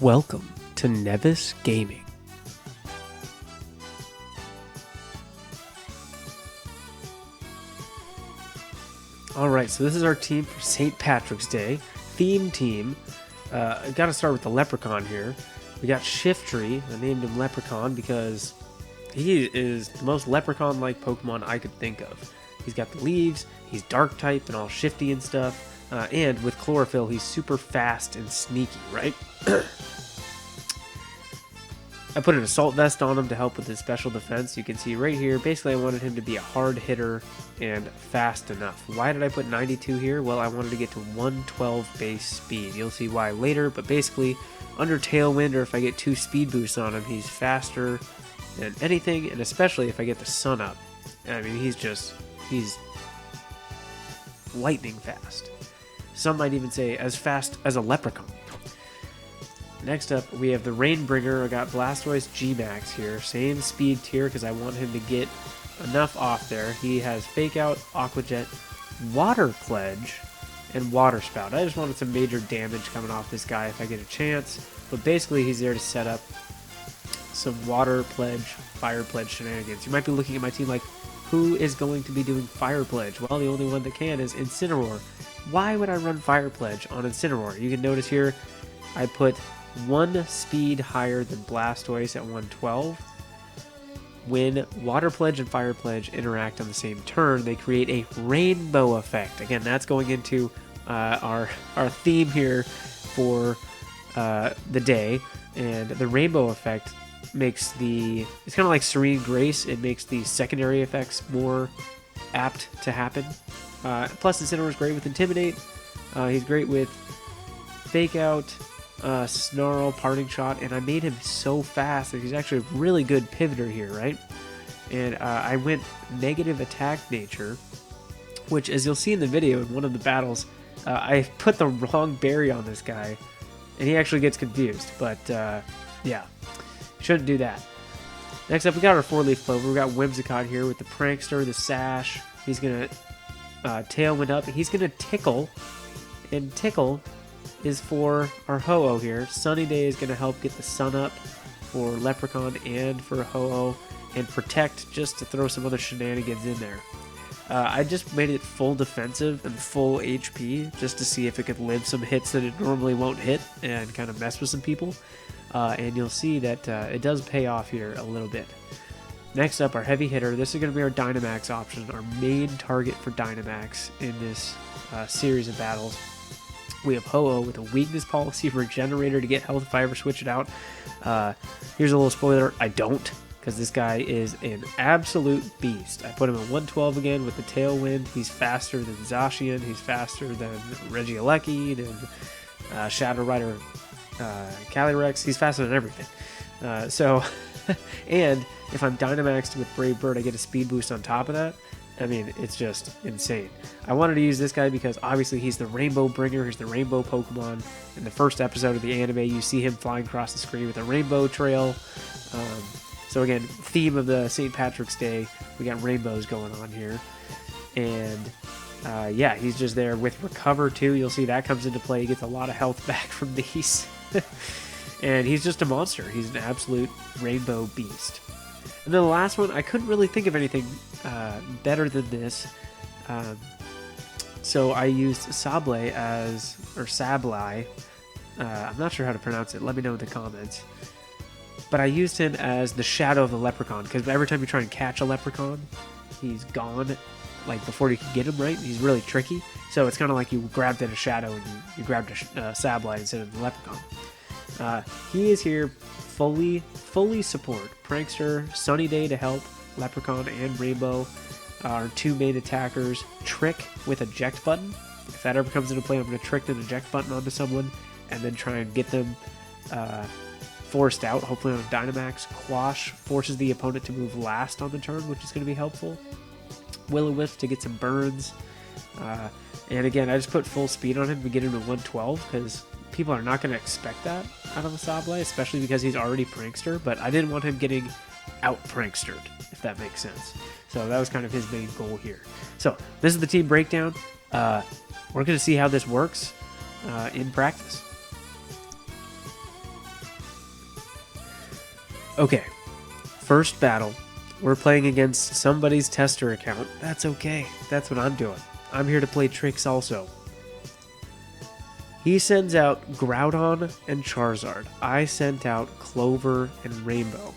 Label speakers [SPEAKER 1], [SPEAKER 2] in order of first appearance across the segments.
[SPEAKER 1] Welcome to Neves Gaming. Alright, so this is our team for St. Patrick's Day. Theme team. I gotta start with the Leprechaun here. We got Shiftry. I named him Leprechaun because he is the most Leprechaun-like Pokemon I could think of. He's got the leaves, he's dark type and all shifty and stuff, and with Chlorophyll, he's super fast and sneaky, right? I put an Assault Vest on him to help with his special defense. You can see right here, basically I wanted him to be a hard hitter and fast enough. Why did I put 92 here? Well, I wanted to get to 112 base speed. You'll see why later, but basically under Tailwind or if I get 2 speed boosts on him, he's faster than anything, and especially if I get the sun up. I mean, he's lightning fast. Some might even say as fast as a Leprechaun. Next up, we have the Rainbringer. I got Blastoise G-Max here. Same speed tier because I want him to get enough off there. He has Fake Out, Aqua Jet, Water Pledge, and Water Spout. I just wanted some major damage coming off this guy if I get a chance. But basically, he's there to set up some Water Pledge, Fire Pledge shenanigans. You might be looking at my team like, who is going to be doing Fire Pledge? Well, the only one that can is Incineroar. Why would I run Fire Pledge on Incineroar? You can notice here, I put 1 speed higher than Blastoise at 112. When Water Pledge and Fire Pledge interact on the same turn, they create a rainbow effect. Again, that's going into our theme here for the day. And the rainbow effect makes it's kind of like Serene Grace. It makes the secondary effects more apt to happen. Plus, Incineroar is great with Intimidate. He's great with Fake Out, Snarl, Parting Shot, and I made him so fast that he's actually a really good pivoter here, right? And I went negative attack nature, which, as you'll see in the video in one of the battles, I put the wrong berry on this guy, and he actually gets confused, but yeah, shouldn't do that. Next up, we got our 4-leaf clover. We got Whimsicott here with the Prankster, the Sash. He's going to Tailwind up. He's going to Tickle, and Tickle is for our Ho-Oh here. Sunny Day is going to help get the sun up for Leprechaun and for Ho-Oh, and Protect just to throw some other shenanigans in there. I just made it full defensive and full HP just to see if it could live some hits that it normally won't hit and kind of mess with some people. And you'll see that it does pay off here a little bit. Next up, our heavy hitter. This is going to be our Dynamax option, our main target for Dynamax in this series of battles. We have Ho-Oh with a weakness policy regenerator to get health if I ever switch it out. Here's a little spoiler. I don't, because this guy is an absolute beast. I put him at 112 again with the Tailwind. He's faster than Zacian. He's faster than Regieleki, than Shadow Rider Calyrex. He's faster than everything. And if I'm Dynamaxed with Brave Bird, I get a speed boost on top of that. I mean, it's just insane. I wanted to use this guy because obviously he's the Rainbow Bringer. He's the Rainbow Pokemon. In the first episode of the anime, you see him flying across the screen with a rainbow trail. So again, theme of the St. Patrick's Day, we got rainbows going on here. And yeah, he's just there with Recover too. You'll see that comes into play. He gets a lot of health back from these. And he's just a monster. He's an absolute rainbow beast. And then the last one, I couldn't really think of anything better than this. So I used Sableye Sableye. I'm not sure how to pronounce it. Let me know in the comments. But I used him as the shadow of the Leprechaun, because every time you try and catch a Leprechaun, he's gone, like before you can get him, right? He's really tricky. So it's kind of like you grabbed at a shadow and you grabbed a Sableye instead of the Leprechaun. He is here fully support. Prankster, Sunny Day to help Leprechaun and Rainbow, our 2 main attackers. Trick with Eject Button. If that ever comes into play, I'm going to trick an Eject Button onto someone and then try and get them forced out, hopefully on a Dynamax. Quash forces the opponent to move last on the turn, which is going to be helpful. Will-O-Wisp to get some burns. And again, I just put full speed on him to get him to 112 because people are not going to expect that out of a Sableye, especially because he's already Prankster, but I didn't want him getting out-Prankstered, if that makes sense. So that was kind of his main goal here. So this is the team breakdown. We're going to see how this works in practice. Okay, first battle. We're playing against somebody's tester account. That's okay. That's what I'm doing. I'm here to play tricks also. He sends out Groudon and Charizard. I sent out Clover and Rainbow.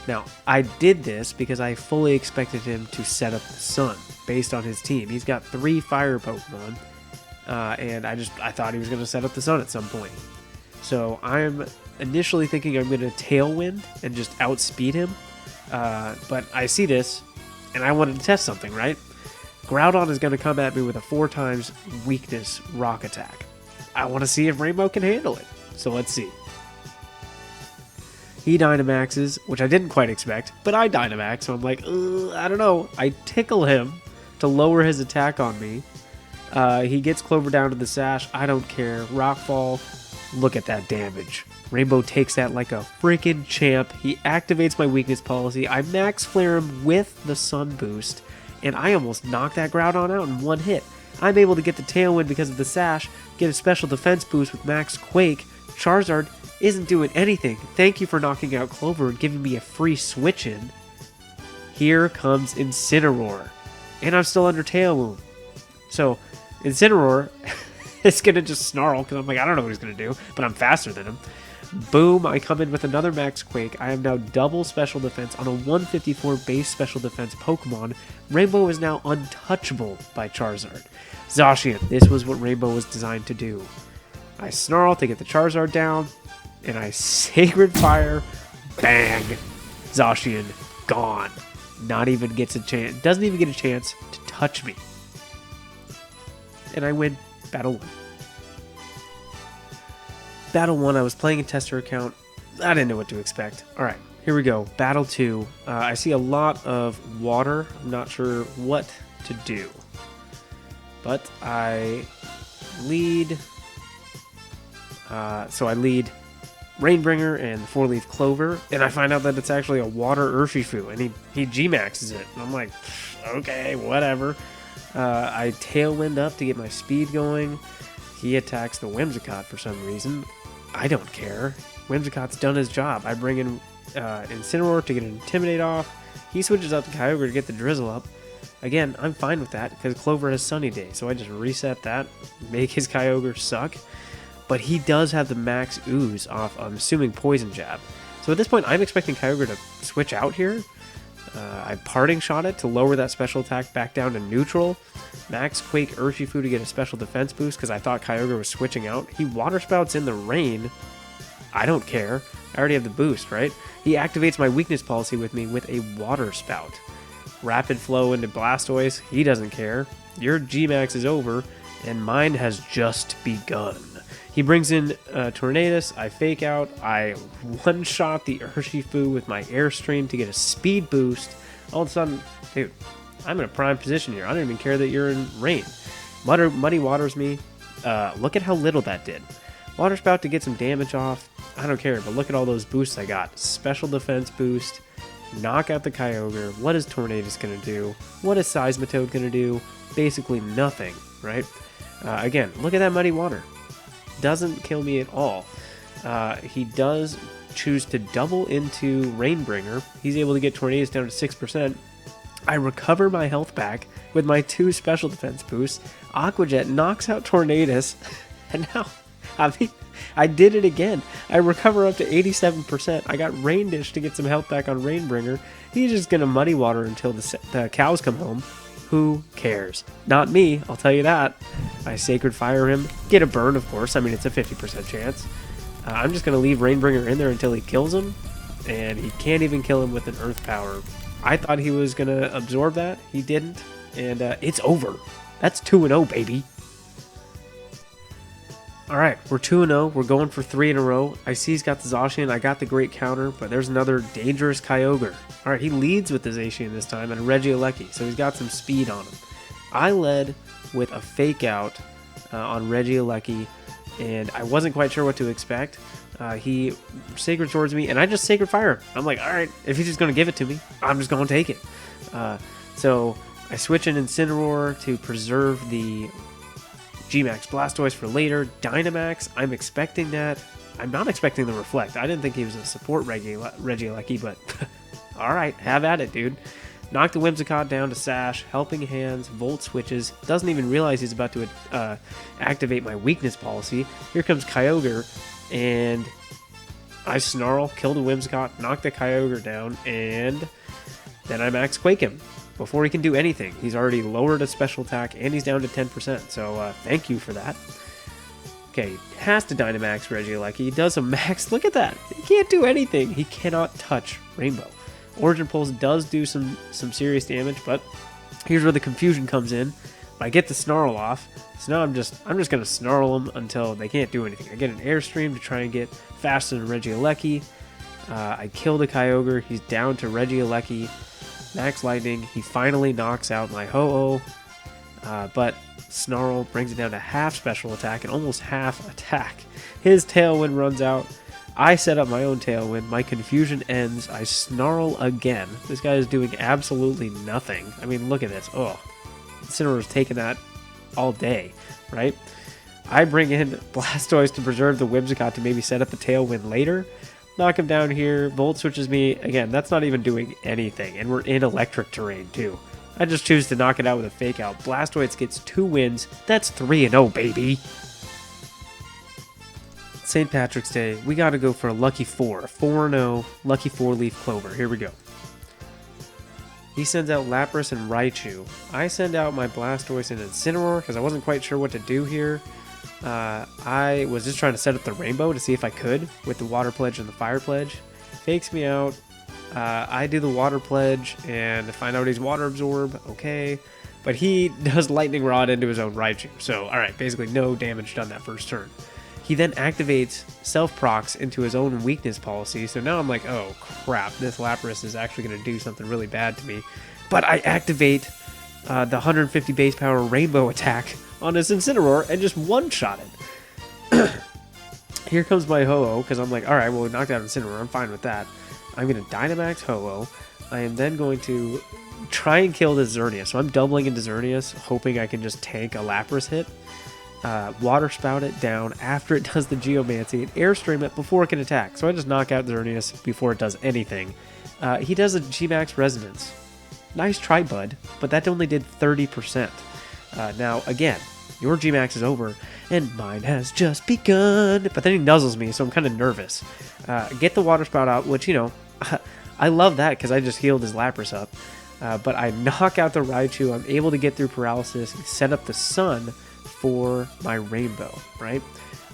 [SPEAKER 1] Now, I did this because I fully expected him to set up the Sun based on his team. He's got 3 fire Pokemon, and I thought he was going to set up the Sun at some point. So I'm initially thinking I'm going to Tailwind and just outspeed him, but I see this, and I wanted to test something, right? Groudon is going to come at me with a 4 times weakness Rock Attack. I want to see if Rainbow can handle it, so let's see. He Dynamaxes, which I didn't quite expect, but I Dynamax, so I'm like, I don't know. I tickle him to lower his attack on me. He gets Clover down to the Sash. I don't care. Rockfall. Look at that damage. Rainbow takes that like a freaking champ. He activates my weakness policy. I Max Flare him with the Sun Boost, and I almost knocked that Groudon out in one hit. I'm able to get the Tailwind because of the Sash, get a special defense boost with Max Quake. Charizard isn't doing anything. Thank you for knocking out Clover and giving me a free switch in. Here comes Incineroar. And I'm still under Tail Wound. So, Incineroar is going to just snarl because I'm like, I don't know what he's going to do, but I'm faster than him. Boom, I come in with another Max Quake. I am now double special defense on a 154 base special defense Pokemon. Rainbow is now untouchable by Charizard. Zacian, this was what Rainbow was designed to do. I snarl to get the Charizard down, and I Sacred Fire, bang, Zacian gone. Not even gets a chance, doesn't even get a chance to touch me. And I win Battle 1. Battle 1, I was playing a tester account. I didn't know what to expect. Alright, here we go. Battle 2. I see a lot of water. I'm not sure what to do. But I lead... so I lead Rainbringer and 4-leaf Clover, and I find out that it's actually a water Urshifu, and he G-maxes it. And I'm like, okay, whatever. I Tailwind up to get my speed going. He attacks the Whimsicott for some reason. I don't care. Whimsicott's done his job. I bring in Incineroar to get an Intimidate off. He switches up to Kyogre to get the Drizzle up. Again, I'm fine with that because Clover has Sunny Day, so I just reset that, make his Kyogre suck. But he does have the max ooze off, I'm assuming, Poison Jab. So at this point, I'm expecting Kyogre to switch out here. I Parting Shot it to lower that special attack back down to neutral. Max Quake Urshifu to get a special defense boost because I thought Kyogre was switching out. He Water Spouts in the rain. I don't care. I already have the boost, right? He activates my weakness policy with me with a Water Spout. Rapid Flow into Blastoise. He doesn't care. Your G-Max is over, and mine has just begun. He brings in Tornadus. I Fake Out. I one-shot the Urshifu with my Airstream to get a speed boost. All of a sudden, dude, I'm in a prime position here. I don't even care that you're in rain. Muddy Waters me. Look at how little that did. Water Spout to get some damage off. I don't care, but look at all those boosts I got. Special defense boost. Knock out the Kyogre. What is Tornadus going to do? What is Seismitoad going to do? Basically nothing, right? Again, look at that Muddy Water. Doesn't kill me at all. He does choose to double into Rainbringer. He's able to get Tornadus down to 6%. I recover my health back with my 2 special defense boosts. Aqua Jet knocks out Tornadus. And now, I did it again. I recover up to 87%. I got Rain Dish to get some health back on Rainbringer. He's just going to Muddy Water until the cows come home. Who cares? Not me, I'll tell you that. I Sacred Fire him. Get a burn, of course. I mean, it's a 50% chance. I'm just going to leave Rainbringer in there until he kills him. And he can't even kill him with an Earth Power. I thought he was going to absorb that. He didn't. And it's over. That's 2-0, baby. Alright, we're 2-0. We're going for 3 in a row. I see he's got the Zacian. I got the great counter, but there's another dangerous Kyogre. Alright, he leads with the Zacian this time and a Regieleki, so he's got some speed on him. I led with a Fake Out on Regieleki, and I wasn't quite sure what to expect. He Sacred Swords me, and I just Sacred Fire him. I'm like, alright, if he's just going to give it to me, I'm just going to take it. So I switch in Incineroar to preserve the G-Max Blastoise for later. Dynamax, I'm expecting that. I'm not expecting the reflect. I didn't think he was a support Regieleki, but all right, have at it, dude. Knock the Whimsicott down to Sash, Helping Hands, Volt switches. Doesn't even realize he's about to activate my weakness policy. Here comes Kyogre, and I Snarl, kill the Whimsicott, knock the Kyogre down, and then I Max Quake him. Before he can do anything, he's already lowered a special attack, and he's down to 10%, so thank you for that. Okay, has to Dynamax Regieleki. He does a max. Look at that. He can't do anything. He cannot touch Rainbow. Origin Pulse does do some serious damage, but here's where the confusion comes in. I get the Snarl off, so now I'm just gonna Snarl them until they can't do anything. I get an Airstream to try and get faster than Regieleki. I kill the Kyogre. He's down to Regieleki. Max Lightning. He finally knocks out my Ho-Oh, but Snarl brings it down to half special attack and almost half attack. His Tailwind runs out. I set up my own Tailwind. My confusion ends. I Snarl again. This guy is doing absolutely nothing. I mean, look at this. Oh, Incineroar's taking that all day, right? I bring in Blastoise to preserve the Whimsicott to maybe set up the Tailwind later. Knock him down here. Volt switches me. Again, that's not even doing anything. And we're in electric terrain, too. I just choose to knock it out with a Fake Out. Blastoise gets 2 wins. That's 3-0, baby. St. Patrick's Day. We got to go for a lucky 4. 4-0. Lucky 4-leaf Clover. Here we go. He sends out Lapras and Raichu. I send out my Blastoise and Incineroar because I wasn't quite sure what to do here. I was just trying to set up the Rainbow to see if I could with the Water Pledge and the Fire Pledge. Fakes me out. I do the Water Pledge and find out he's Water Absorb. Okay. But he does Lightning Rod into his own Raichu. So, alright, basically no damage done that first turn. He then activates Self-Procs into his own weakness policy. So now I'm like, oh crap, this Lapras is actually going to do something really bad to me. But I activate the 150 base power Rainbow attack on his Incineroar and just one-shot it. Here comes my Ho-Oh, because I'm like, alright, well, we knocked out Incineroar, I'm fine with that. I'm going to Dynamax Ho-Oh. I am then going to try and kill this Xerneas. So I'm doubling into Xerneas, hoping I can just tank a Lapras hit. Water Spout it down after it does the Geomancy, and Airstream it before it can attack. So I just knock out Xerneas before it does anything. He does a G-Max Resonance. Nice try, bud, but that only did 30%. Now, again, your G-Max is over, and mine has just begun. But then he nuzzles me, so I'm kind of nervous. Get the Water Spout out, which, you know, I love that because I just healed his Lapras up. But I knock out the Raichu. I'm able to get through Paralysis, set up the Sun for my Rainbow, right?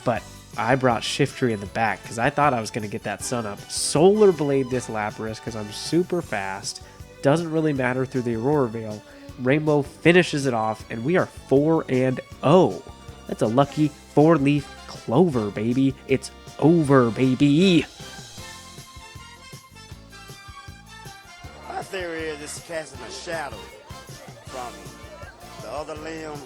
[SPEAKER 1] But I brought Shiftry in the back because I thought I was going to get that Sun up. Solar Blade this Lapras because I'm super fast. Doesn't really matter through the Aurora Veil. Rainbow finishes it off, and we are 4-0. That's a lucky 4-leaf Clover, baby. It's over, baby.
[SPEAKER 2] My theory is it's casting a shadow from the other limb